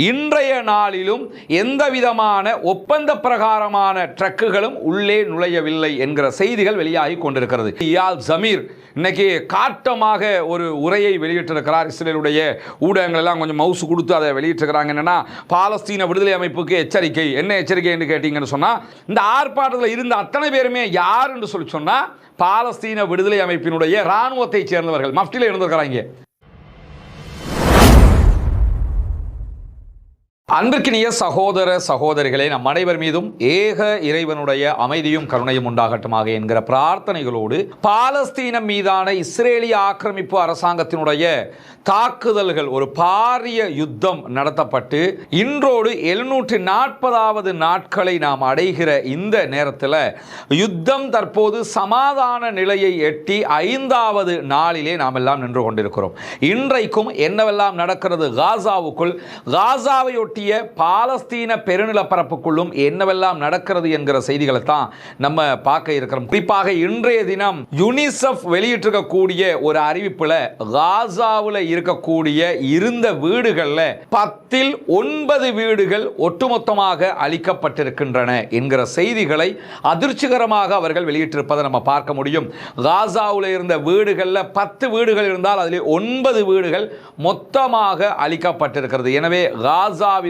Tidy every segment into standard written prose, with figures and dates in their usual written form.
இன்றைய நாளிலும் எந்த விதமான ஒப்பந்த பிரகாரமான ட்ரக்குகளும் உள்ளே நுழையவில்லை என்கிற செய்திகள் வெளியாகி கொண்டிருக்கிறது. இயால் ஜமீர் இன்னைக்கு காட்டமாக ஒரு உரையை வெளியிட்டிருக்கிறார். இஸ்ரேலுடைய ஊடகங்கள் எல்லாம் கொஞ்சம் மவுசு கொடுத்து அதை வெளியிட்டிருக்கிறாங்க. என்னன்னா, பாலஸ்தீன விடுதலை அமைப்புக்கு எச்சரிக்கை. என்ன எச்சரிக்கை என்று கேட்டீங்கன்னு சொன்னா, இந்த ஆர்ப்பாட்டத்தில் இருந்த அத்தனை பேருமே யார் என்று சொல்லி சொன்னா, பாலஸ்தீன விடுதலை அமைப்பினுடைய இராணுவத்தை சேர்ந்தவர்கள் மஃப்டில இருந்திருக்கிறாங்க. அன்பிற்கினிய சகோதர சகோதரிகளே, நம் அனைவர் மீதும் ஏக இறைவனுடைய அமைதியும் கருணையும் உண்டாகட்டுமாக என்கிற பிரார்த்தனைகளோடு, பாலஸ்தீனம் மீதான இஸ்ரேலிய ஆக்கிரமிப்பு அரசாங்கத்தினுடைய தாக்குதல்கள், ஒரு பாரிய யுத்தம் நடத்தப்பட்டு இன்றோடு 740வது நாட்களை நாம் அடைகிற இந்த நேரத்தில் யுத்தம் தற்போது சமாதான நிலையை எட்டி 5வது நாளிலே நாம் எல்லாம் நின்று கொண்டிருக்கிறோம். இன்றைக்கும் என்னவெல்லாம் நடக்கிறது காசாவுக்குள், காசாவையொட்டி பாலஸ்தீன பெருநிலப்பரப்புக்குள்ளும் என்னவெல்லாம் நடக்கிறது என்கிற செய்திகளை தான் நம்ம பார்க்க இருக்கிறோம். குறிப்பாக இன்றைய தினம் யுனிசெஃப் வெளியிட்டிருக்கக்கூடிய ஒரு அறிவிப்புல, காசாவில் இருக்கக்கூடிய இருந்த வீடுகள்ல 10ல் 9 வீடுகள் ஒட்டுமொத்தமாக அளிக்கப்பட்டிருக்கின்றன என்கிற செய்திகளை அதிர்ச்சிகரமாக அவர்கள் வெளியிட்டிருப்பதை நம்ம பார்க்க முடியும். காசாவில் இருந்த வீடுகள்ல 10 வீடுகள் இருந்தால் அதில் 9 வீடுகள் மொத்தமாக அளிக்கப்பட்டிருக்கிறது. எனவே காசாவினுடைய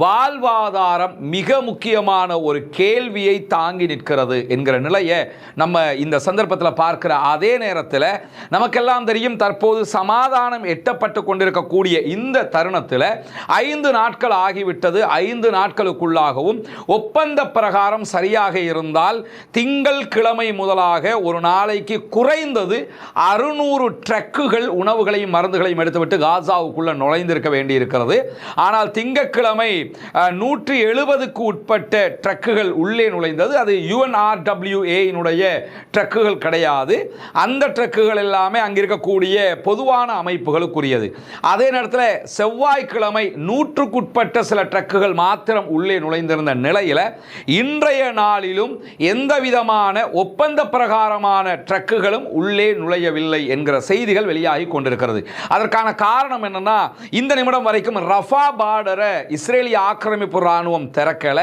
வாழ்வாதாரம் மிக முக்கியமான ஒரு கேள்வியை தாங்கி நிற்கிறது என்கிற நிலையை நம்ம இந்த சந்தர்ப்பத்தில் பார்க்கிற அதே நேரத்தில், நமக்கெல்லாம் தெரியும் தற்போது சமாதானம் எட்டப்பட்டு கொண்டிருக்கக்கூடிய இந்த தருணத்தில் 5 நாட்கள் ஆகிவிட்டது. 5 நாட்களுக்குள்ளாகவும் ஒப்பந்த பிரகாரம் சரியாக இருந்தால் திங்கள் கிழமை முதலாக ஒரு நாளைக்கு குறைந்தது 600 ட்ரக்குகள் உணவுகளையும் மருந்துகளையும் எடுத்துவிட்டு காசாவுக்குள்ள நுழைந்திருக்க வேண்டியிருக்கிறது. ஆனால் திங்கட்கிழமை 170க்கு உட்பட்ட ட்ரக்குகள் உள்ளே நுழைந்தது. அது UNRWA ட்ரக்குகள் கிடையாது. அந்த ட்ரக்குகள் எல்லாமே அங்கே இருக்கக்கூடிய பொதுவான அமைப்புகளுக்குரியது. அதே நேரத்தில் செவ்வாய்க்கிழமை 100க்குட்பட்ட சில ட்ரக்குகள் மாத்திரம் உள்ளே நுழைந்திருந்த நிலையில் இன்றைய நாளிலும் எந்த விதமான ஒப்பந்த பிரகாரமான ட்ரக்குகளும் உள்ளே நுழையவில்லை என்கிற செய்திகள் வெளியாகி கொண்டிருக்கிறது. அதற்கான காரணம் என்னன்னா, இந்த நிமிடம் வரைக்கும் ரஃபா பார்டரை இஸ்ரேலிய ஆக்கிரமிப்பு ராணுவம் திறக்கல.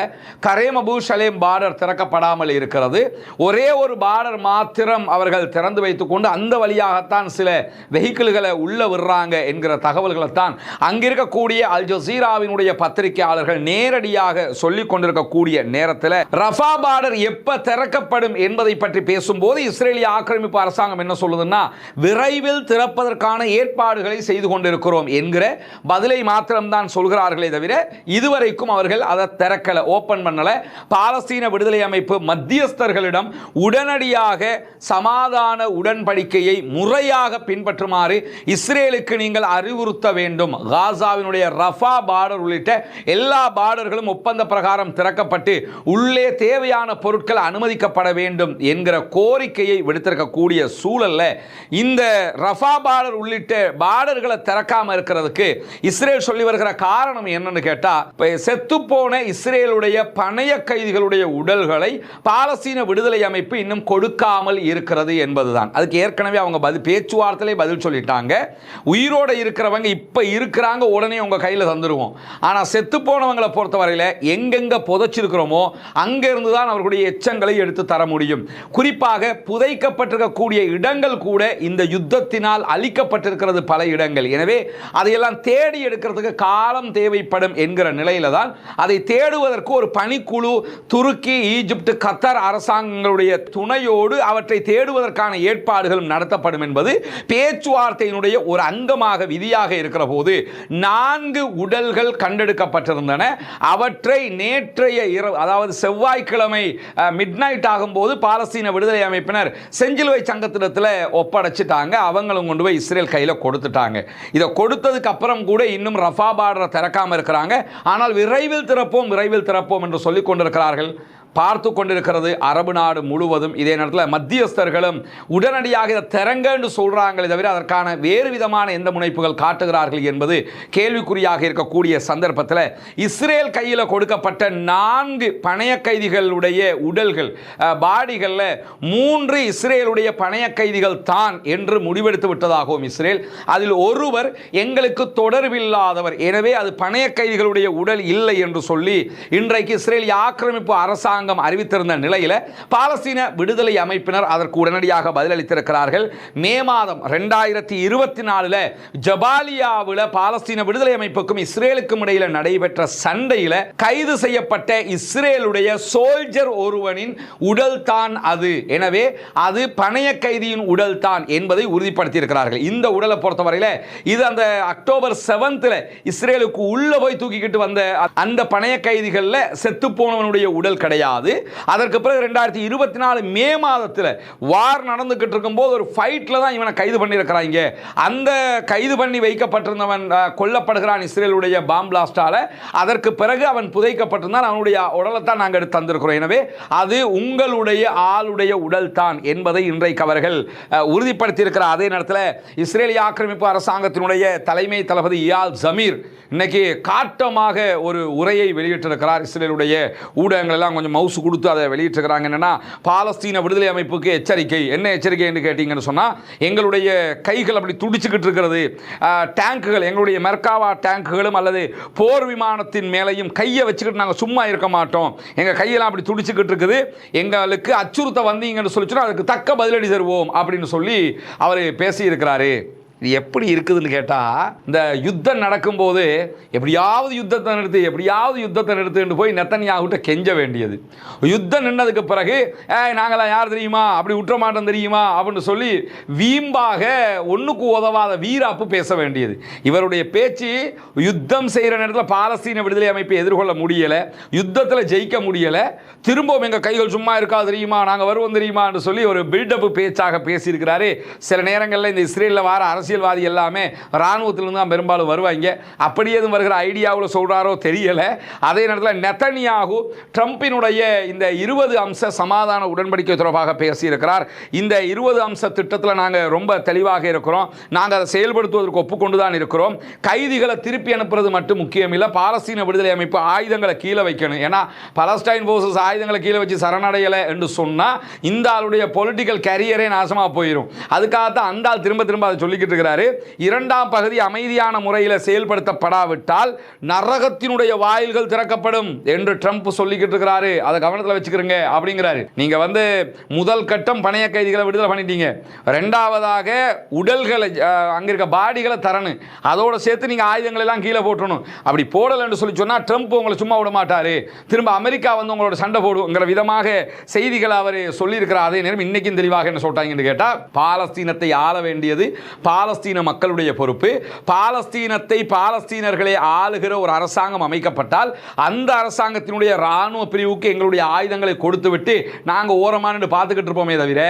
கரேம் அபு ஷலேம் பார்டர் திறக்கப்படாமல் இருக்கிறது. ஒரே ஒரு பார்டர் மாத்திரம் அவர்கள் திறந்து வைத்துக் கொண்டு அந்த வழியாகத்தான் சில வெஹிக்கிள்களை உள்ள விடுறாங்க என்கிற தகவல்களை தான் அங்கிருக்கக்கூடிய அல் ஜசீராவினுடைய பத்திரிகையாளர்கள் நேரடியாக சொல்லிக் கொண்டிருக்கக்கூடிய நேரத்தில், ரஃபா பார்டர் எப்ப திறக்கப்படும் என்பதை பற்றி பேசும்போது இஸ்ரேலிய ஆக்கிரமிப்பு அரசாங்கம் என்ன சொல்லுதுன்னா, விரைவில் திறப்பதற்கான ஏற்பாடுகளை செய்து கொண்டிருக்கிறோம் என்கிற பதிலை மாத்திரம்தான் சொல்கிறார்களே தவிர இதுவரைக்கும் அவர்கள் அதை திறக்கல, ஓபன் பண்ணல. பாலஸ்தீன விடுதலை அமைப்பு மத்தியஸ்தர்களிடம் உடனடியாக சமாதான உடன்படிக்கையை முறையாக பின்பற்றுமாறு இஸ்ரேலுக்கு நீங்கள் அறிவுறுத்த வேண்டும். காசாவினுடைய ரஃபா பார்டர் உள்ளிட்ட எல்லா பார்டர்களும் ஒப்பந்த பிரகாரம் திறக்கப்பட்டு உள்ளே தேவையான பொருட்கள் அனுமதிக்கப்பட வேண்டும் என்கிற கோரிக்கையை விடுத்திருக்கக்கூடிய சூழல்ல, இந்த ரஃபா பார்டர் உள்ளிட்ட பார்டர்களை திறக்காம இருக்கிறதுக்கு இஸ்ரேல் சொல்லி வருகிற காரணம் என்னன்னு கேட்டா, செத்து போன இஸ்ரேலுடைய பணைய கைதிகளுடைய உடல்களை பாலஸ்தீன விடுதலை அமைப்பு இன்னும் கொடுக்காமல் இருக்கிறது என்பதுதான். அதுக்கு ஏற்கனவே அவங்க பேச்சுவார்த்தையிலே பதில் சொல்லிட்டாங்க. உயிரோட இருக்கிறவங்க இப்ப இருக்கிறாங்க, உடனே உங்க கையில தந்துருவோம். ஆனா செத்து போனவங்களை பொறுத்தவரையில எங்கெங்க புதைச்சிருக்கிறோமோ அங்க இருந்து தான் அவர்களுடைய எச்சங்களை எடுத்து தர முடியும். குறிப்பாக புதைக்கப்பட்டிருக்கக்கூடிய இடங்கள் கூட இந்த யுத்தத்தினால் அழிக்கப்பட்டிருக்கிறது பல இடங்கள். எனவே அதையெல்லாம் தேடி எடுக்கிறதுக்கு காலம் தேவைப்படும் என்கிற நிலையில தான் அதை தேடுவதற்கு ஒரு பணிக்குழு துருக்கி, ஈஜிப்ட், கத்தார் அரசாங்கங்களுடைய துணையோடு அவற்றை தேடுவதற்கான ஏற்பாடுகள் நடத்தப்படும் என்பது பேச்சுவார்த்தையினுடைய ஒரு அங்கமாக விதியாக இருக்கிற போது 4 உடல்கள் கண்டெடுக்கப்பட்டிருந்தன. அவற்றை நேற்றைய இரவு, அதாவது செவ்வாய்க்கிழமை மிட் நைட் ஆகும்போது பாலஸ்தீன விடுதலை அமைப்பினர் செஞ்சிலுவை சங்கத்திடத்தில் ஒப்படைச்சிட்டாங்க. அவங்களும் கொண்டு போய் இஸ்ரேல் கையில் கொடுத்துட்டாங்க. இதை கொடுத்ததுக்கு அப்புறம் கூட இன்னும் ரஃபா பார்டரை திறக்காம இருக்கிறாங்க. ஆனால் விரைவில் திறப்போம் என்று சொல்லிக் கொண்டிருக்கிறார்கள். பார்த்து கொண்டிருக்கிறது அரபு நாடு முழுவதும். இதே நேரத்தில் மத்தியஸ்தர்களும் உடனடியாக இதை திறங்கன்னு சொல்றாங்களே தவிர அதற்கான வேறு விதமான எந்த முனைப்புகள் காட்டுகிறார்கள் என்பது கேள்விக்குறியாக இருக்கக்கூடிய சந்தர்ப்பத்தில் இஸ்ரேல் கையில் கொடுக்கப்பட்ட 4 பணைய கைதிகளுடைய உடல்கள் பாடிகளில் 3 இஸ்ரேலுடைய பணைய கைதிகள் தான் என்று முடிவெடுத்து விட்டதாகவும் இஸ்ரேல், அதில் ஒருவர் எங்களுக்கு தொடர்பில்லாதவர், எனவே அது பணைய கைதிகளுடைய உடல் இல்லை என்று சொல்லி இன்றைக்கு இஸ்ரேலிய ஆக்கிரமிப்பு அரசாங்கம் அறிவித்திருந்த நிலையில் பாலஸ்தீன விடுதலை அமைப்பினர் அதற்கு உடனடியாக பதிலளித்திருக்கிறார்கள். மே மாதம் 2024 ஜபாலியாவில் பாலஸ்தீன விடுதலை அமைப்புக்கும் இஸ்ரேலுக்கும் இடையில் நடைபெற்ற சண்டையில் கைது செய்யப்பட்ட இஸ்ரேலுடைய சோல்ஜர் ஒருவனின் உடல் தான் அது, எனவே அது பணைய கைதியின் உடல் தான் என்பதை உறுதிப்படுத்தியிருக்கிறார்கள். இந்த உடலை பொறுத்தவரையில் இது அந்த அக்டோபர் 7 இஸ்ரேலுக்கு உள்ள போய் தூக்கிக்கிட்டு வந்த அந்த பணைய கைதிகளில் செத்து போனவனுடைய உடல் கிடையாது. அதற்கு பிறகு 2024 மே மாதத்தில் வார் நடந்துகிட்டு இருக்கும்போது ஒரு ஃபைட்ல தான் இவனை கைது பண்ணியிருக்கிறாங்க. அந்த கைது பண்ணி வைக்கப்பட்டிருந்தவன் கொல்லப்படுகிறான் இஸ்ரேலுடைய பாம் பிளாஸ்டால. அதற்கு பிறகு அவன் புதைக்கப்பட்டிருந்தான், அவனுடைய உடலை தான் நாங்கள் எடுத்து தந்திருக்கிறோம், எனவே அது உங்களுடைய ஆளுடைய உடல் தான் என்பதை இன்றைக்கு அவர்கள் உறுதிப்படுத்தியிருக்கிறார். அதே நேரத்தில் இஸ்ரேலிய ஆக்கிரமிப்பு அரசாங்கத்தினுடைய தலைமை தளபதி இயால் ஜமீர் இன்னைக்கு காட்டமாக ஒரு உரையை வெளியிட்டிருக்கிறார். இஸ்ரேலுடைய ஊடகங்கள் எல்லாம் கொஞ்சம் மவுசு கொடுத்து அதை வெளியிட்டிருக்கிறாங்க. என்னன்னா, பாலஸ்தீன விடுதலை அமைப்புக்கு எச்சரிக்கை. என்ன எச்சரிக்கை என்று கேட்டீங்கன்னு சொன்னா, எங்களுடைய கைகள் அப்படி துடிச்சுக்கிட்டு இருக்கிறது, டேங்குகள், எங்களுடைய மெர்காவா டேங்குகளும் அல்லது போர் விமானத்தின் மேலையும் கையை வச்சுக்கிட்டு நாங்கள் சும்மா இருக்க மாட்டோம், எங்கள் கையெல்லாம் அப்படி துடிச்சுக்கிட்டு இருக்குது, எங்களுக்கு அச்சுறுத்த வந்தீங்கன்னு சொல்லிச்சுன்னா அதுக்கு தக்க பதிலடி தருவோம் அப்படின்னு சொல்லி அவர் பேசியிருக்கிறாரு. இது எப்படி இருக்குதுன்னு கேட்டால், இந்த யுத்தம் நடக்கும்போது எப்படியாவது யுத்தத்தை நிறுத்துன்னு போய் நெத்தனியாகிட்ட கெஞ்ச வேண்டியது. யுத்தம் நின்னதுக்கு பிறகு நாங்களாம் யார் தெரியுமா, அப்படி விட்டுற மாட்டோம் தெரியுமா அப்படின்னு சொல்லி வீம்பாக ஒன்றுக்கு உதவாத வீராப்பு பேச வேண்டியது. இவருடைய பேச்சு யுத்தம் செய்கிற நேரத்தில் பாலஸ்தீன விடுதலை அமைப்பை எதிர்கொள்ள முடியலை, யுத்தத்தில் ஜெயிக்க முடியலை, திரும்பவும் எங்கள் கைகள் சும்மா இருக்காது தெரியுமா, நாங்கள் வருவோம் தெரியுமான்னு சொல்லி ஒரு பில்டப் பேச்சாக பேசியிருக்கிறாரு. சில நேரங்களில் இந்த இஸ்ரேலில் வார அரசியல்வாதி எல்லாமே இராணுவத்திலிருந்து தான் பெரும்பாலும் வருவாங்க. அப்படியே வருகிற ஐடியாவில் சொல்கிறாரோ தெரியலை. அதே நேரத்தில் நெத்தனியாகு ட்ரம்பினுடைய இந்த 20 அம்ச சமாதான உடன்படிக்கை தொடர்பாக பேசியிருக்கிறார். இந்த 20 அம்ச திட்டத்தில் நாங்கள் ரொம்ப தெளிவாக இருக்கிறோம், நாங்கள் அதை செயல்படுத்துவதற்கு ஒப்புக்கொண்டு தான் இருக்கிறோம். கைதிகளை திருப்பி அனுப்புறது மட்டும் முக்கியம் இல்லை, பாலஸ்தீன விடுதலை அமைப்பு ஆயுதங்களை கீழே வைக்கணும். ஏன்னா பலஸ்டைன் போர்சஸ் ஆயுதங்களை கீழே வச்சு சரணடையலை என்று சொன்னால் இந்த ஆளுடைய பொலிட்டிக்கல் கேரியரே நாசமாக போயிடும். அதுக்காகத்தான் அந்த ஆள் திரும்ப திரும்ப அதை சொல்லிக்கிட்டு இருக்கிறாரு. 2ஆம் பகுதி அமைதியான முறையில் செயல்படுத்தப்படாவிட்டால் நரகத்தினுடைய வாயில்கள் திறக்கப்படும் என்று ட்ரம்ப் சொல்லிக்கிட்டு இருக்கிறாரு. அதை கவனத்தில் வச்சுக்கிறங்க அப்படிங்கிறாரு. நீங்க முதல் கட்டம் பணைய கைதிகளை விடுதலை பண்ணிட்டீங்க, 2ஆவதாக உடல்களை அங்க இருக்க பாடிகளை தரணும், அதோட சேர்த்து நீங்க ஆயுதங்கள் எல்லாம் கீழே போட்டணும். அப்படி போடலன்னு சொல்லி சொன்னா ட்ரம்ப் உங்களை சும்மா விட மாட்டாரு, திரும்ப அமெரிக்கா உங்களோட சண்டை போடுங்கிற விதமாக செய்திகளை அவர் சொல்லியிருக்கிறார். அதே நேரம் இன்னைக்கும் தெளிவாக என்ன சொல்றாங்கன்னு கேட்டா, பாலஸ்தீனத்தை ஆள வேண்டியது பாலஸ்தீன மக்களுடைய பொறுப்பு. பாலஸ்தீனத்தை பாலஸ்தீனர்களை ஆளுகிற ஒரு அரசாங்கம் அமைக்கப்பட்டால் அந்த அரசாங்கத்தினுடைய ராணுவ பிரிவுக்கு எங்களுடைய ஆயுதங்களை கொடுத்து விட்டு நாங்கள் ஓரமான பார்த்துக்கிட்டு இருப்போமே தவிர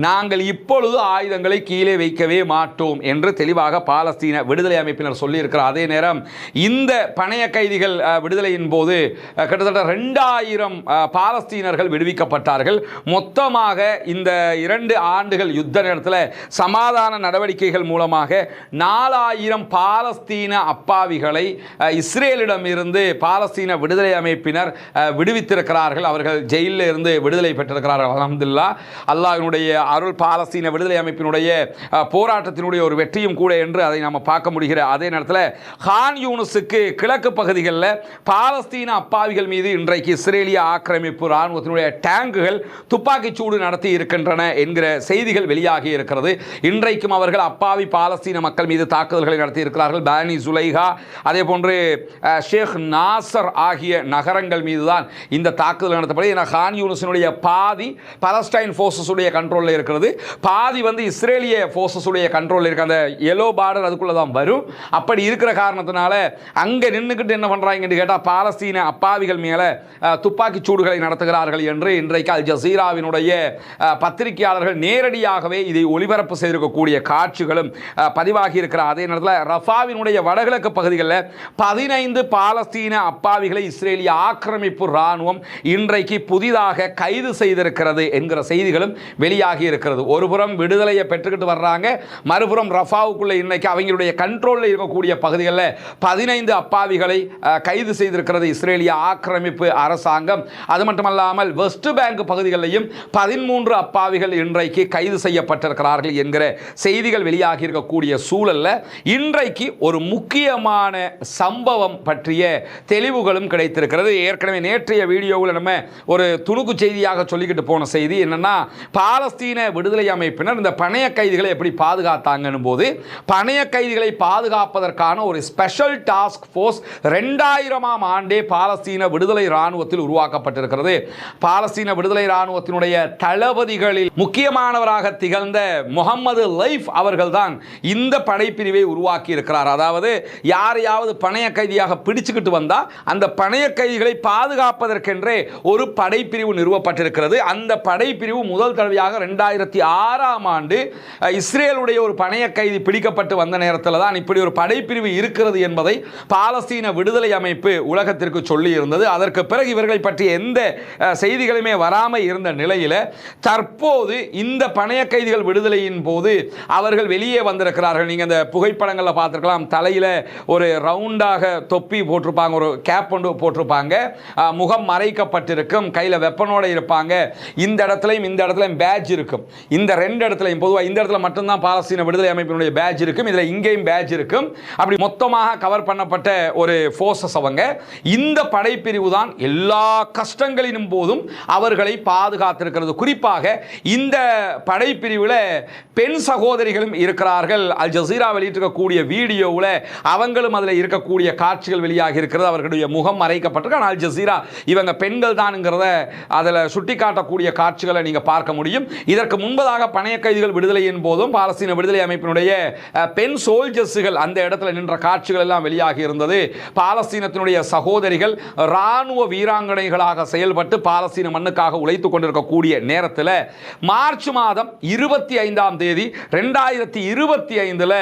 நாங்கள் இப்பொழுது ஆயுதங்களை கீழே வைக்கவே மாட்டோம் என்று தெளிவாக பாலஸ்தீன விடுதலை அமைப்பினர் சொல்லியிருக்கிறார். அதே நேரம் இந்த பணைய கைதிகள் விடுதலையின் போது கிட்டத்தட்ட 2000 பாலஸ்தீனர்கள் விடுவிக்கப்பட்டார்கள். மொத்தமாக இந்த 2 ஆண்டுகள் யுத்த நேரத்தில் சமாதான நடவடிக்கைகள் மூலமாக 4000 பாலஸ்தீன அப்பாவிகளை இஸ்ரேலிடம் இருந்து பாலஸ்தீன விடுதலை அமைப்பினர் விடுவித்திருக்கிறார்கள். அவர்கள் ஜெயிலில் இருந்து விடுதலை பெற்றிருக்கிறார்கள். அல்ஹம்துலில்லாஹ், அல்லாஹ்வினுடைய அருள், பாலஸ்தீன விடுதலை அமைப்பினுடைய போராட்டத்தினுடைய ஒரு வெற்றியும் கூட என்று அதை நாம் பார்க்க முடிகிற அதே நேரத்தில் கான் யூனிஸுக்கு கிழக்கு பகுதிகளில் பாலஸ்தீன அப்பாவிகள் மீது இன்றைக்கு இஸ்ரேலிய ஆக்கிரமிப்பு இராணுவத்தினுடைய டேங்குகள் துப்பாக்கிச் சூடு நடத்தி இருக்கின்றன என்கிற செய்திகள் வெளியாகி இருக்கிறது. இன்றைக்கும் அவர்கள் அப்பாவி பாலஸ்தீன மக்கள் மீது தாக்குதல்களை நடத்தி இருக்கிறார்கள். பானி சுலைஹா, அதே போன்று ஷேக் நாசர் ஆகிய நகரங்கள் மீது தான் இந்த தாக்குதல் நடத்தப்படுது. ஏன்னா கான் யூனிஸினுடைய பாதி பலஸ்டைன் ஃபோர்ஸஸ் உடைய கண்ட்ரோலில் இருக்கிறது, பாதி இஸ்ரேலிய ஃபோர்ஸஸ் உடைய கண்ட்ரோலில் இருக்க அந்த எல்லோ பார்டர் அதுக்குள்ள தான் வரும். அப்படி இருக்கிற காரணத்தினால அங்கே நின்றுக்கிட்டு என்ன பண்றாங்கன்னு கேட்டால் பாலஸ்தீன அப்பாவிகள் மேலே துப்பாக்கி சூடுகளை நடத்துகிறார்கள் என்று இன்றைக்கு அல் ஜசீராவினுடைய பத்திரிகையாளர்கள் நேரடியாகவே இதை ஒளிபரப்பு செய்திருக்கக்கூடிய காட்சிகளும் பதிவாகி இருக்கிற அதே நேரத்தில் ரஃபாவினுடைய வடகிழக்கு பகுதிகளில் 15 பாலஸ்தீன அப்பாவிகளை இஸ்ரேலிய ஆக்கிரமிப்பு இராணுவம் இன்றைக்கு புதிதாக கைது செய்திருக்கிறது என்கிற செய்திகளும் வெளியாகி இருக்கிறது. ஒருபுறம் விடுதலையை பெற்றுக்கிட்டு வர்றாங்க, மறுபுறம் ரஃபாவுக்குள்ள இன்னைக்கு அவங்களுடைய கண்ட்ரோலில் இருக்கக்கூடிய பகுதிகளில் 15 அப்பாவிகளை கைது செய்திருக்கிறது இஸ்ரேலிய ஆக்கிரமிப்பு அரசாங்கம். அது மட்டுமல்லாமல் வெஸ்ட் பேங்க் பகுதிகளிலையும் 13 அப்பாவிகள் இன்றைக்கு கைது செய்யப்பட்டிருக்கிறார்கள் என்கிற செய்திகள் வெளியாகி இருக்கக்கூடிய சூழல்ல இன்றைக்கு ஒரு முக்கியமான சம்பவம் பற்றிய தெளிவுகளும் கிடைத்திருக்கிறது. ஏற்கனவே நேற்றைய வீடியோவில் நம்ம ஒரு துணுக்கு செய்தியாக சொல்லிக்கிட்டு போன செய்தி என்னன்னா, பாலஸ்தீன விடுதலை அமைப்பினர் இந்த பணைய கைதிகளை எப்படி பாதுகாத்தாங்கன்னு போது, பணைய கைதிகளை பாதுகாப்பதற்கான ஒரு ஸ்பெஷல் டாஸ்க் போர்ஸ் 2000ஆம் ஆண்டே பாலஸ்தீன விடுதலை இராணுவத்தில் உருவாக்கப்பட்டிருக்கிறது. பாலஸ்தீன விடுதலை இராணுவத்தினுடைய தளபதிகளில் முக்கியமானவராக திகழ்ந்த முகமது லைஃப் அவர்கள்தான் இந்த படைப்பிரிவை உருவாக்கி இருக்கிறார். அதாவது யாரையாவது பணைய கைதியாக பிடிச்சுக்கிட்டு வந்தா அந்த பணைய கைதிகளை பாதுகாப்பதற்கென்றே ஒரு படைப்பிரிவு நிறுவப்பட்டிருக்கிறது. அந்த படைப்பிரிவு முதல் தடவையாக 2006ஆம் ஆண்டு இஸ்ரேலுடைய ஒரு பணைய கைதி பிடிக்கப்பட்டு வந்த நேரத்தில் தான் இப்படி ஒரு படைப்பிரிவு இருக்கிறது என்பதை பாலஸ்தீன விடுதலை அமைப்பு உலகத்திற்கு சொல்லி இருந்தது. அதற்கு பிறகு இவர்களை பற்றிய எந்த செய்திகளுமே வராமல் இருந்த நிலையில் தற்போது இந்த பணைய கைதிகள் விடுதலையின் போது அவர்கள் வெளியே வந்திருக்கிறார்கள். நீங்கள் இந்த புகைப்படங்களில் பார்த்துருக்கலாம், தலையில் ஒரு ரவுண்டாக தொப்பி போட்டிருப்பாங்க, ஒரு கேப் ஒன்று போட்டிருப்பாங்க, முகம் மறைக்கப்பட்டிருக்கும், கையில் வெப்பனோடு இருப்பாங்க. இந்த இடத்துலையும் இந்த இடத்துலையும் பேட்ச் இருக்கும். இந்த ரெண்டு இடத்துலையும் பொதுவாக இந்த இடத்துல மட்டும்தான் பாலஸ்தீன விடுதலை அமைப்பினுடைய பேட்ச் இருக்கும், இதில் இங்கேயும் பேட்ச் இருக்கும். அப்படி மொத்தமாக கவர் பண்ணப்பட்ட ஒரு ஃபோர்ஸஸ் அவங்க. இந்த படைப்பிரிவு தான் எல்லா கஷ்டங்களின் போதும் அவர்களை பாதுகாத்திருக்கிறது. குறிப்பாக இந்த படைப்பிரிவில் பெண் சகோதரிகளும் இருக்கிறார்கள். அல் ஜசீரா வெளியிட்டிருக்கக்கூடிய வீடியோவில் அவங்களும் அதில் இருக்கக்கூடிய காட்சிகள் வெளியாகி இருக்கிறது. அவர்களுடைய முகம் மறைக்கப்பட்டிருக்கு. ஆனால் அல் ஜசீரா இவங்க பெண்கள் தான்ங்கிறத அதில் சுட்டிக்காட்டக்கூடிய காட்சிகளை நீங்கள் பார்க்க முடியும். இதற்கு முன்பதாக பணைய கைதிகள் விடுதலையின் போதும் பாலஸ்தீன விடுதலை அமைப்பினுடைய பெண் சோல்ஜர்ஸுகள் அந்த இடத்துல நின்ற காட்சிகள் எல்லாம் வெளியாகி இருந்தது. பாலஸ்தீனத்தினுடைய சகோதரிகள் ராணுவ வீராங்கனைகளாக செயல்பட்டு பாலஸ்தீன மண்ணுக்காக உழைத்துக் கொண்டிருக்கக்கூடிய நேரத்தில் மார்ச் மாதம் 25ஆம் தேதி 2025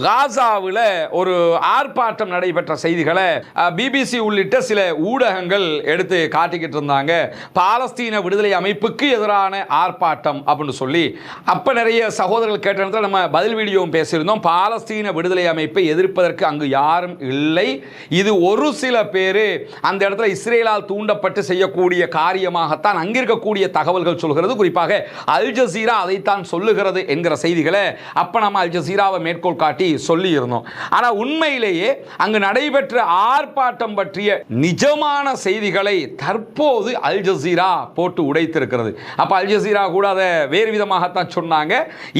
காசாவில் ஒரு ஆர்ப்பாட்டம் நடைபெற்ற செய்திகளை பிபிசி உள்ளிட்ட சில ஊடகங்கள் எடுத்து காட்டிக்கிட்டு இருந்தாங்க. பாலஸ்தீன விடுதலை அமைப்புக்கு எதிரான ஆர்ப்பாட்டம் அப்படின்னு சொல்லி அப்ப நிறைய சகோதரர்கள் கேட்ட இடத்துல நம்ம பதில் வீடியோவும் பேசியிருந்தோம். பாலஸ்தீன விடுதலை அமைப்பை எதிர்ப்பதற்கு அங்கு யாரும் இல்லை, இது ஒரு சில பேர் அந்த இடத்துல இஸ்ரேலால் தூண்டப்பட்டு செய்யக்கூடிய காரியமாகத்தான் அங்கிருக்கக்கூடிய தகவல்கள் சொல்கிறது. குறிப்பாக அல் ஜசீரா அதைத்தான் சொல்லுகிறது என்கிற செய்திகளை அப்ப நம்ம அல் ஜசீராவை மேற்கோள் காட்டி சொல்லி இருந்தோம். ஆனால் உண்மையிலேயே அங்கு நடைபெற்ற ஆர்ப்பாட்டம் பற்றிய நிஜமான செய்திகளை தற்போது அல் ஜசீரா போட்டு உடைத்திருக்கிறது. அப்ப அல் ஜசீரா கூட அதை வேறு விதமாகத்தான் சொன்னாங்க.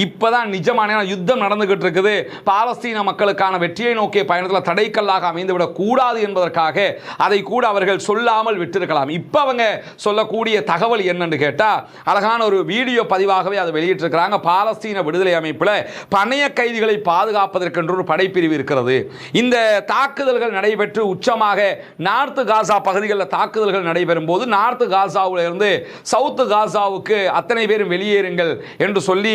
இப்பதான் நிஜமான யுத்தம் நடந்துகிட்டு இருக்குது, பாலஸ்தீன மக்களுக்கான வெற்றியை நோக்கிய பயணத்தில் தடைக்கல்லாக அமைந்துவிடக் கூடாது என்பதற்காக அதை கூட அவர்கள் சொல்லாமல் விட்டிருக்கலாம். இப்ப அவங்க சொல்லக்கூடிய தகவல் என்னன்னு கேட்டா, அழகான ஒரு வீடியோ பதிவாகவே அதை வெளியிட்டிருக்கிறாங்க. பாலஸ்தீன விடுதலை அமைப்பில் பணைய கைதிகளை பாதுகாப்பதற்கென்று ஒரு படைப்பிரிவு இருக்கிறது. இந்த தாக்குதல்கள் நடைபெற்று உச்சமாக நார்த் காசா பகுதிகளில் தாக்குதல்கள் நடைபெறும் போது நார்த் காசாவில் இருந்து சவுத் காசாவுக்கு அத்தனை பேரும் வெளியேறுங்கள் என்று சொல்லி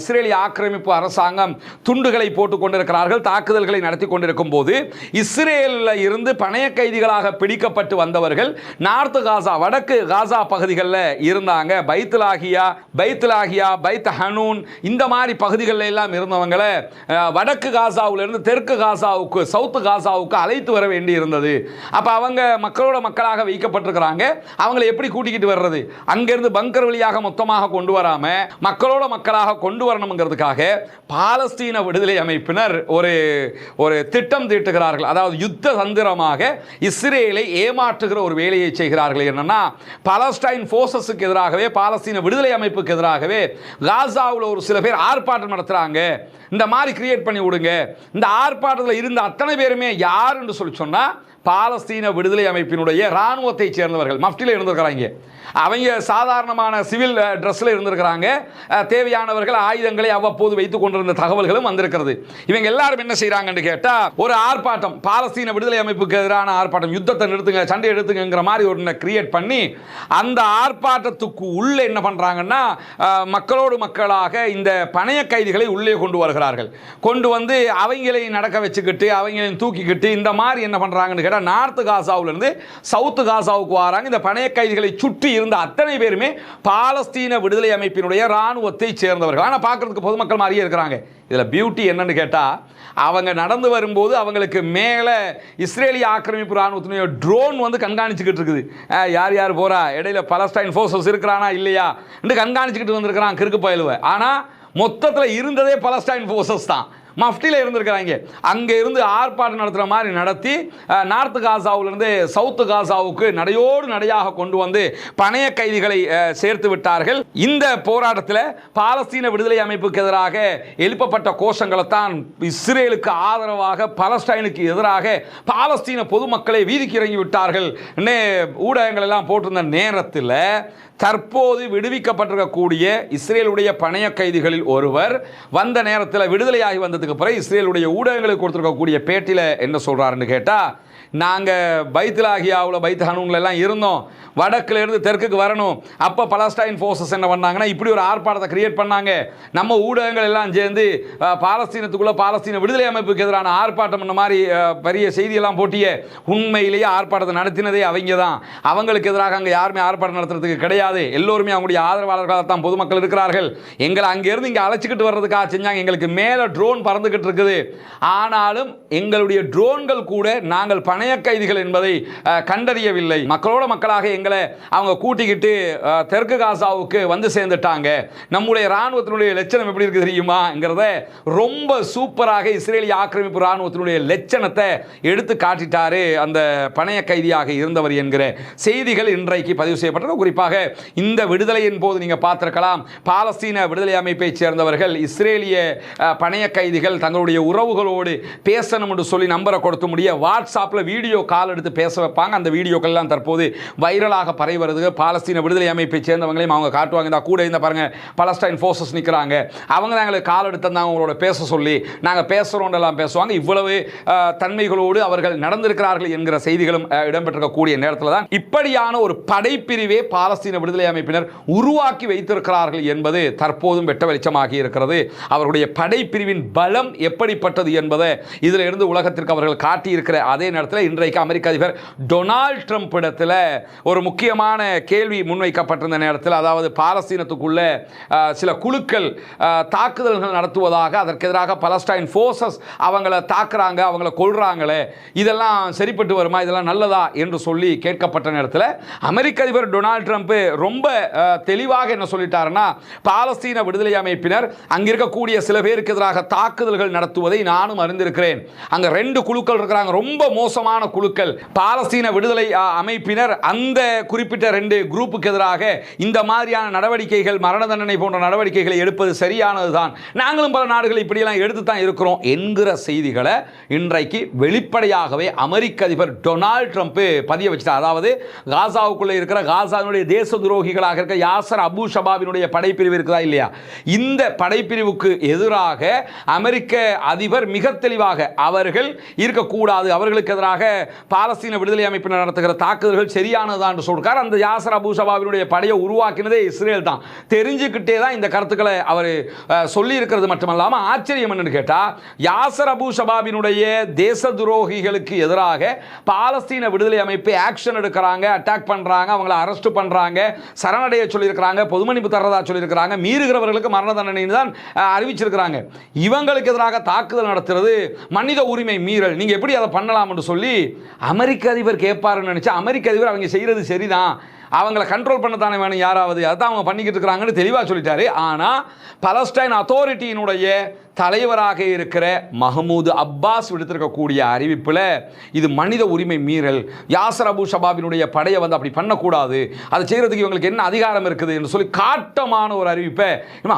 இஸ்ரேலிய ஆக்கிரமிப்பு அரசாங்கம் துண்டுகளை போட்டுக் கொண்டிருக்கிறார்கள். தாக்குதல்களை நடத்தி கொண்டிருக்கும் போது இஸ்ரேலில் இருந்து பணைய கைதிகளாக பிடிக்கப்பட்டு வந்தவர்கள் நார்த் காசா வடக்கு காசா பகுதிகளில் இருந்தாங்க. பைத்துலாகியா, பைத் ஹனூன் இந்த மாதிரி பகுதிகளில் எல்லாம் இருந்தவங்களை வடக்கு காசாவிலிருந்து தெற்கு காசாவுக்கு சவுத் காசாவுக்கு அழைத்து வர வேண்டி இருந்தது. அப்ப அவங்க மக்களோட மக்களாக வைக்கப்பட்டிருக்கிறாங்க. அவங்களை எப்படி கூட்டிக்கிட்டு வர்றது? அங்கிருந்து பங்கர் வழியாக மொத்தமாக கொண்டு வராம மக்களோட மக்களாக கொண்டு வரணுங்கிறதுக்காக பாலஸ்தீன விடுதலை அமைப்பினர் ஒரு திட்டம் தீட்டுகிறார்கள். அதாவது யுத்த தந்திரமாக இஸ்ரேலை ஏமாற்றுகிற ஒரு வேலையை செய்கிறார்கள். என்னன்னா, பாலஸ்டைன் போர்சஸுக்கு எதிராகவே பாலஸ்தீன விடுதலை அமைப்புக்கு எதிராகவே காசாவில் ஒரு சில பேர் ஆர்ப்பாட்டம் நடத்துறாங்க, இந்த மாதிரி கிரியேட் பண்ணி விடுங்க. இந்த ஆர்ப்பாட்டத்தில் இருந்த அத்தனை பேருமே யார் என்று சொல்லி சொன்னா பாலஸ்தீன விடுதலை அமைப்பினுடைய இராணுவத்தை சேர்ந்தவர்கள் மஃப்டியில் இருந்திருக்கிறாங்க. அவங்க சாதாரணமான சிவில் ட்ரெஸ்ஸில் இருந்திருக்கிறாங்க. தேவையானவர்கள் ஆயுதங்களை அவ்வப்போது வைத்துக் கொண்டிருந்த தகவல்களும் வந்திருக்கிறது. இவங்க எல்லாரும் என்ன செய்யறாங்கன்னு கேட்டா, ஒரு ஆர்ப்பாட்டம், பாலஸ்தீன விடுதலை அமைப்புக்கு எதிரான ஆர்ப்பாட்டம், யுத்தத்தை நிறுத்துங்க, சண்டை எடுத்துங்கிற மாதிரி ஒரு கிரியேட் பண்ணி அந்த ஆர்ப்பாட்டத்துக்கு உள்ளே என்ன பண்றாங்கன்னா, மக்களோடு மக்களாக இந்த பணைய கைதிகளை உள்ளே கொண்டு வருகிறார்கள். கொண்டு வந்து அவங்களை நடக்க வச்சுக்கிட்டு அவங்களையும் தூக்கிக்கிட்டு இந்த மாதிரி என்ன பண்றாங்கன்னு கேட்டா, நார்த் காசாவிலிருந்து சவுத் காசாவுக்கு வராங்க. இந்த பணைய கைதிகளை சுற்றி இருந்த அத்தனை பேருமே பாலஸ்தீன விடுதலை அமைப்பினுடைய இராணுவத்தை சேர்ந்தவர்கள். ஆனால் பார்க்கறதுக்கு பொதுமக்கள் மாதிரியே இருக்கிறாங்க. இதில் பியூட்டி என்னன்னு கேட்டால், அவங்க நடந்து வரும்போது அவங்களுக்கு மேலே இஸ்ரேலிய ஆக்கிரமிப்பு இராணுவத்தினுடைய ட்ரோன் வந்து கண்காணிச்சுக்கிட்டு இருக்குது. யார் யார் போகிறா, இடையில பலஸ்டைன் ஃபோர்ஸஸ் இருக்கிறானா இல்லையா என்று கண்காணிச்சுக்கிட்டு வந்திருக்கிறான் கிறுக்கு பயலுவை. ஆனால் மொத்தத்தில் இருந்ததே பலஸ்டைன் ஃபோர்ஸஸ் தான். மஃப்டியில் இருந்திருக்கிறாங்க. அங்கே இருந்து ஆர்ப்பாட்டம் நடத்துகிற மாதிரி நடத்தி நார்த் காசாவிலிருந்து சவுத் காசாவுக்கு நடையோடு நடையாக கொண்டு வந்து பணைய கைதிகளை சேர்த்து விட்டார்கள். இந்த போராட்டத்தில் பாலஸ்தீன விடுதலை அமைப்புக்கு எதிராக எழுப்பப்பட்ட கோஷங்களை தான் இஸ்ரேலுக்கு ஆதரவாக பலஸ்டைனுக்கு எதிராக பாலஸ்தீன பொதுமக்களை வீதிக்கு இறங்கி விட்டார்கள். ஊடகங்கள் எல்லாம் போட்டிருந்த நேரத்தில் தற்போது விடுவிக்கப்பட்டிருக்கக்கூடிய இஸ்ரேலுடைய பணைய கைதிகளில் ஒருவர் வந்த நேரத்தில் விடுதலையாகி வந்ததுக்கு பிறகு இஸ்ரேலுடைய ஊடகங்களுக்கு கொடுத்துருக்கக்கூடிய பேட்டியில் என்ன சொல்கிறாருன்னு கேட்டால், நாங்கள் பைத்துலாகியாவில் பைத் ஹனூனில் எல்லாம் இருந்தோம், வடக்குலேருந்து தெற்குக்கு வரணும். அப்போ பலஸ்டைன் ஃபோர்ஸஸ் என்ன பண்ணாங்கன்னா, இப்படி ஒரு ஆர்ப்பாட்டத்தை கிரியேட் பண்ணாங்க. நம்ம ஊடகங்கள் எல்லாம் சேர்ந்து பாலஸ்தீனத்துக்குள்ளே பாலஸ்தீன விடுதலை அமைப்புக்கு எதிரான ஆர்ப்பாட்டம் இந்த மாதிரி பெரிய செய்தியெல்லாம் போட்டிய உண்மையிலேயே ஆர்ப்பாட்டத்தை நடத்தினதே அவங்க தான். அவங்களுக்கு எதிராக அங்கே யாருமே ஆர்ப்பாட்டம் நடத்துறதுக்கு கிடையாது. எல்லோருமே அவங்களுடைய ஆதரவாளர்களாக தான் பொதுமக்கள் இருக்கிறார்கள். எங்களை அங்கேருந்து இங்கே அழைச்சிக்கிட்டு வர்றதுக்காக செஞ்சாங்க. எங்களுக்கு மேலே ட்ரோன் பறந்துக்கிட்டு இருக்குது. ஆனாலும் எங்களுடைய ட்ரோன்கள் கூட நாங்கள் பணைய கைதிகள் என்பதை கண்டறியவில்லை. மக்களோட மக்களாக எங்களை அவங்க கூட்டிக்கிட்டு தெற்கு காசாவுக்கு வந்து சேர்ந்துட்டாங்க. நம்முடைய ராணுவத்தினுடைய லட்சணம் எப்படி இருக்கு தெரியுமாங்கிறத ரொம்ப சூப்பராக இஸ்ரேலிய ஆக்கிரமிப்பு ராணுவத்தினுடைய லட்சணத்தை எடுத்து காட்டிட்டாரு அந்த பணைய கைதியாக இருந்தவர் என்கிற செய்திகள் இன்றைக்கு பதிவு செய்யப்பட்டது. குறிப்பாக இந்த விடுதலையின் போது நீங்க பார்த்திருக்கலாம், பாலஸ்தீன விடுதலை அமைப்பை சேர்ந்தவர்கள் இஸ்ரேலிய பணைய கைதிகள் தங்களுடைய உறவுகளோடு பேசணும் என்று சொல்லி நம்பரை கொடுத்து முடிய வாட்ஸ்அப்பில் வீடியோ கால் எடுத்து பேச வைப்பாங்க. அந்த வீடியோக்கள் எல்லாம் தற்போது வைரலாக பரவி வருது. பாலஸ்தீன விடுதலை அமைப்பை சேர்ந்தவங்களையும் அவங்க காட்டுவாங்க. இந்த கூட இந்த பாருங்க பலஸ்டைன் ஃபோர்ஸஸ் நிற்கிறாங்க, அவங்க தான் எங்களுக்கு கால் எடுத்திருந்தாங்க அவங்களோட பேச சொல்லி, நாங்கள் பேசுகிறோம் எல்லாம் பேசுவாங்க. இவ்வளவு தன்மைகளோடு அவர்கள் நடந்திருக்கிறார்கள் என்கிற செய்திகளும் இடம்பெற்றிருக்கக்கூடிய நேரத்தில் தான் இப்படியான ஒரு படைப்பிரிவே பாலஸ்தீன விடுதலை அமைப்பினர் உருவாக்கி வைத்திருக்கிறார்கள் என்பது தற்போதும் வெட்ட வெளிச்சமாகி இருக்கிறது. அவருடைய படைப்பிரிவின் பலம் எப்படிப்பட்டது என்பதை இதில் இருந்து உலகத்திற்கு அவர்கள் காட்டியிருக்கிற அதே நேரத்தில் இன்றைக்கு அமெரிக்க அதிபர் டொனால்ட் ட்ரம்ப் இடத்துல ஒரு முக்கியமான கேள்வி முன்வைக்கப்பட்டிருந்த நேரத்தில், அதாவது பாலஸ்தீனத்துக்குள்ள சில குழுக்கள் தாக்குதல்கள் நடத்துவதாக, அதற்கு எதிராக பலஸ்டைன் ஃபோர்ஸஸ் அவங்கள தாக்குறாங்க, அவங்கள கொல்றாங்களே, இதெல்லாம் சரிப்பட்டு வருமா, இதெல்லாம் நல்லதா என்று சொல்லி கேட்கப்பட்ட நேரத்தில் அமெரிக்க அதிபர் டொனால்ட் ட்ரம்ப் ரொம்ப தெளிவாக என்ன சொல்லிட்டாருன்னா, பாலஸ்தீன விடுதலை அமைப்பினர் அங்க இருக்கக்கூடிய சில பேருக்கு எதிராக தாக்குதல்கள் நடத்துவதை நானும் அறிந்திருக்கிறேன். அங்க 2 குழுக்கள் இருக்கிறாங்க, ரொம்ப மோசமான குழுக்கள். பாலஸ்தீன விடுதலை அமைப்பினர் அந்த குறிப்பிட்ட 2 குரூப்புக்கு எதிராக இந்த மாதிரியான நடவடிக்கைகள், மரண தண்டனை போன்ற நடவடிக்கைகளை எடுப்பது சரியானதுதான், நாங்களும் பல நாடுகள் இப்படியெல்லாம் எடுத்து தான் இருக்கிறோம் என்கிற செய்திகளை இன்றைக்கு வெளிப்படையாகவே அமெரிக்க அதிபர் டொனால்ட் ட்ரம்ப் பதிய வச்சிட்டார். அதாவது காசாவுக்குள்ளே இருக்கிற காசாவினுடைய தேச துரோகிகளாக இருக்க யாசர் அபு ஷபாபினுடைய படைப்பிரிவு இருக்குதா இல்லையா, இந்த படைப்பிரிவுக்கு எதிராக அமெரிக்க அதிபர் மிக தெளிவாக அவர்கள் இருக்கக்கூடாது, அவர்களுக்கு எதிராக பாலஸ்தீன விடுதலை அமைப்பினர் நடத்துகிற தாக்குதல்கள் சரியானதான் என்று சொல்றார். அந்த யாசர் அபு ஷபாபினுடைய படையை உருவாக்கினதே இஸ்ரேல் தான். தெரிஞ்சுக்கிட்டே தான் இந்த கருத்துக்களை அவர் சொல்லி இருக்கிறது மட்டுமல்லாம ஆச்சரியம் என்னன்னு கேட்டா, யாசர் அபு ஷபாபினுடைய தேச துரோகிகளுக்கு எதிராக பாலஸ்தீன விடுதலை அமைப்பு ஆக்ஷன் எடுக்கிறாங்க, அட்டாக் பண்றாங்க, அவங்களை அரெஸ்ட் பண்றாங்க, சரணடைய சொல்லியிருக்கிறாங்க, பொது மன்னிப்பு தரதா சொல்லியிருக்கிறாங்க, மீறுகிறவர்களுக்கு மரண தண்டனை தான் அறிவிச்சிருக்கிறாங்க. இவங்களுக்கு எதிராக தாக்குதல் நடத்துறது மனித உரிமை மீறல், நீங்க எப்படி அதை பண்ணலாம் என்று சொல்லி அமெரிக்க அதிபர் கேட்பாருன்னு நினைச்சா, அமெரிக்க அதிபர் அவங்க செய்யறது சரிதான், அவங்களை கண்ட்ரோல் பண்ண தானே வேணும் யாராவது, அதான் அவங்க பண்ணிக்கிட்டு இருக்கிறாங்கன்னு தெளிவாக சொல்லிட்டாரு. ஆனால் பலஸ்டைன் அத்தாரிட்டியினுடைய தலைவராக இருக்கிற மஹமூது அப்பாஸ் விடுத்திருக்கக்கூடிய அறிவிப்பில் இது மனித உரிமை மீறல், யாசர் அபு ஷபாபினுடைய படையை வந்து அப்படி பண்ணக்கூடாது, அதை செய்கிறதுக்கு இவங்களுக்கு என்ன அதிகாரம் இருக்குது என்று சொல்லி காட்டமான ஒரு அறிவிப்பை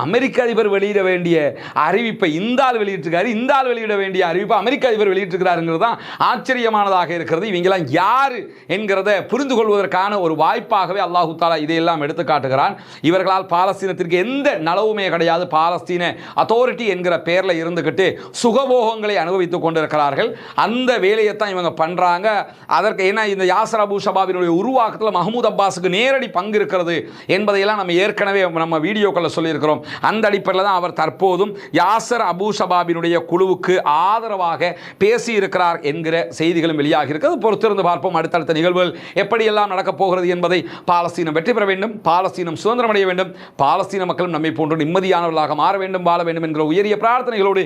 அமெரிக்க அதிபர் வெளியிட வேண்டிய அறிவிப்பை இந்த ஆள் வெளியிட்டிருக்காரு, இந்த ஆள் வெளியிட வேண்டிய அறிவிப்பை அமெரிக்க அதிபர் வெளியிட்டிருக்கிறாருங்கிறது தான் ஆச்சரியமானதாக இருக்கிறது. இவங்கெல்லாம் யார் என்கிறத புரிந்து கொள்வதற்கான ஒரு வாய்ப்பாகவே அல்லாஹு தாலா இதையெல்லாம் எடுத்து காட்டுகிறான். இவர்களால் பாலஸ்தீனத்திற்கு எந்த நலவுமே கிடையாது. பாலஸ்தீன அத்தாரிட்டி என்கிற பெயரில் இருந்துகிட்டு சுகபோகங்களை அனுபவித்துக் கொண்டிருக்கிறார்கள். அந்த வேலையை தான் இவங்க பண்றாங்க. அதற்கு என்ன, இந்த யாசர் அபு ஷபாபினுடைய உருவாக்கத்தில் மஹமூத் அப்பாஸுக்கு நேரடி பங்கு இருக்கிறது என்பதையெல்லாம் நம்ம ஏற்கனவே நம்ம வீடியோக்களில் சொல்லியிருக்கிறோம். அந்த அடிப்படையில் தான் அவர் தற்போதும் யாசர் அபு ஷபாபினுடைய குழுவுக்கு ஆதரவாக பேசியிருக்கிறார் என்கிற செய்திகளும் வெளியாகி இருக்கிறது. பொறுத்திருந்து பார்ப்போம் அடுத்தடுத்த நிகழ்வுகள் எப்படியெல்லாம் நடக்கப் போகிறது என்பதை. பாலஸ்தீனம் வெற்றி பெற வேண்டும், பாலஸ்தீனம் சுதந்திரம் அடைய வேண்டும், பாலஸ்தீன மக்களும் நம்மை போன்று நிம்மதியானவர்களாக மாற வேண்டும், வாழ வேண்டும் என்கிற உயரிய பிரார்த்தனைகளோடு